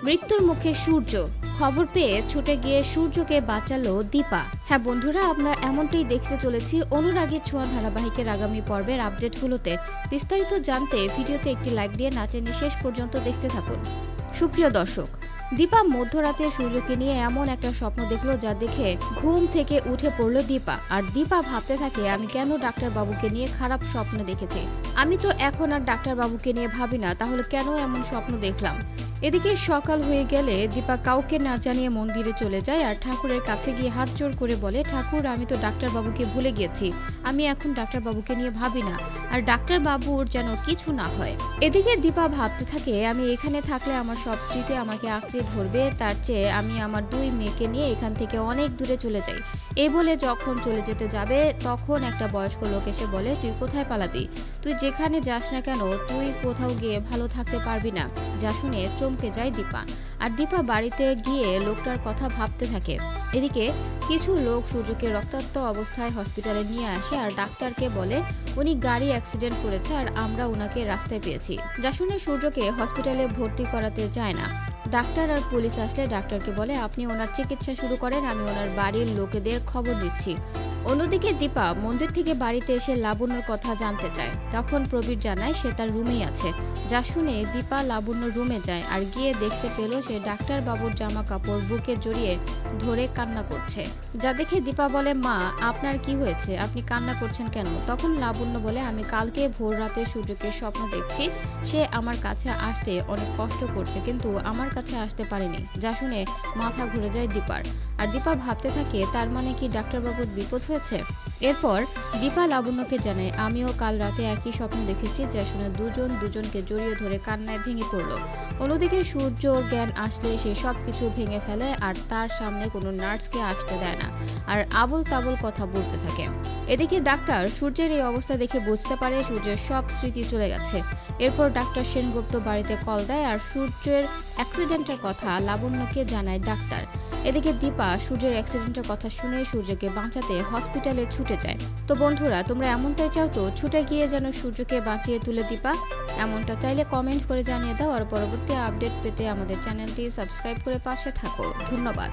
মৃত্যুর মুখে সূর্য, খবর পেয়ে ছুটে গিয়ে সূর্যকে বাঁচালো দীপা। হ্যাঁ বন্ধুরা, আমরা এমনটাই দেখতে চলেছি অনুরাগের ছোঁয়া ধারাবাহিকের আগামী পর্বের আপডেটগুলোতে। বিস্তারিত জানতে ভিডিওতে একটি লাইক দিয়ে না টেনে শেষ পর্যন্ত দেখতে থাকুন। সুপ্রিয় দর্শক, দীপা মধ্যরাতে সূর্যকে নিয়ে এমন একটা স্বপ্ন দেখলো যা দেখে ঘুম থেকে উঠে পড়লো দীপা। আর দীপা ভাবতে থাকে, আমি কেন ডাক্তার বাবুকে নিয়ে খারাপ স্বপ্ন দেখেছি? আমি তো এখন আর ডাক্তার বাবুকে নিয়ে ভাবি না, তাহলে কেন এমন স্বপ্ন দেখলাম? এদিকে সকাল হয়ে গেলে দীপা কাউকে না জানিয়ে মন্দিরে চলে যায় আর ঠাকুরের কাছে গিয়ে হাত জোড় করে বলে, ঠাকুর, আমি তো ডাক্তার বাবুকে ভুলে গিয়েছি, আমি এখন ডাক্তার বাবুকে নিয়ে ভাবি না, আর ডাক্তার বাবুর যেন কিছু না হয়। এদিকে দীপা ভাবতে থাকে, আমি এখানে থাকলে আমার সব স্মৃতি আমাকে আঁকড়ে ধরবে, তার চেয়ে আমি আমার 2 মেয়েকে নিয়ে এখান থেকে অনেক দূরে চলে যাই। এই বলে যখন চলে যেতে যাবে তখন একটা বয়স্ক লোক এসে বলে, তুই কোথায় পালাবি? তুই যেখানে যাস না কেন, তুই কোথাও গিয়ে ভালো থাকতে পারবি না। যা শুনে চমকে যায় দীপা। আর দীপা বাড়িতে গিয়ে লোকটার কথা ভাবতে থাকে। এদিকে কিছু লোক সূর্যকে রক্তাক্ত অবস্থায় হসপিটালে নিয়ে আসে আর ডাক্তারকে বলে উনি গাড়ি অ্যাক্সিডেন্ট করেছে আর আমরা ওনাকে রাস্তায় পেয়েছি। যা শুনে সূর্যকে হসপিটালে ভর্তি করাতে চায় না। ডাক্তার আর পুলিশ আসলে ডাক্তারকে বলে, আপনি ওনার চিকিৎসা শুরু করেন, আমি ওনার বাড়ির লোকেদের খবর দিচ্ছি। অন্যদিকে দীপা মন্দির থেকে বাড়িতে এসে লাবণ্যর কথা জানতে চায়। তখন প্রবীর জানায় সে তার রুমেই আছে। যা শুনে দীপা লাবণ্য রুমে যায় আর গিয়ে দেখতে পেল সে ডাক্তার বাবুর জামা কাপড় বুকে জড়িয়ে ধরে কান্না করছে। যা দেখে দীপা বলে, মা, আপনার কি হয়েছে? আপনি কান্না করছেন কেন? তখন লাবণ্য বলে, আমি কালকে ভোর রাতে সূর্যকে স্বপ্ন দেখছি, সে আমার কাছে আসতে অনেক কষ্ট করছে কিন্তু আমার কাছে আসতে পারেনি। যা শুনে মাথা ঘুরে যায় দীপার। আর দীপা ভাবতে থাকে, তার মানে কি ডাক্তারবাবুর বিপদ হয়েছে? এরপর দীপা লাবণ্যকে জানায়, আমিও কাল রাতে একই স্বপ্ন দেখেছি। যা শুনে দুজন দুজনকে জড়িয়ে ধরে কান্নায় ভেঙে পড়ল। অন্যদিকে সূর্যর জ্ঞান আসলে সে সবকিছু ভেঙে ফেলে আর তার সামনে কোনো নার্সকে আসতে দেয় না আর আবল তাবল কথা বলতে থাকে। এদিকে ডাক্তার সূর্যের এই অবস্থা দেখে বুঝতে পারে সূর্যের সব স্মৃতি চলে গেছে। এরপর ডাক্তার সেনগুপ্ত বাড়িতে কল দেয় আর সূর্যের অ্যাক্সিডেন্টের কথা লাবণ্যকে জানায় ডাক্তার। এদিকে দীপা সূর্যের অ্যাক্সিডেন্টের কথা শুনে সূর্যকে বাঁচাতে হসপিটালে ছুটে যায়। তো বন্ধুরা, তোমরা এমনটাই চাও তো ছুটে গিয়ে যেন সূর্যকে বাঁচিয়ে তুলে দীপা? এমনটা চাইলে কমেন্ট করে জানিয়ে দাও। আর পরবর্তী আপডেট পেতে আমাদের চ্যানেলটি সাবস্ক্রাইব করে পাশে থাকো। ধন্যবাদ।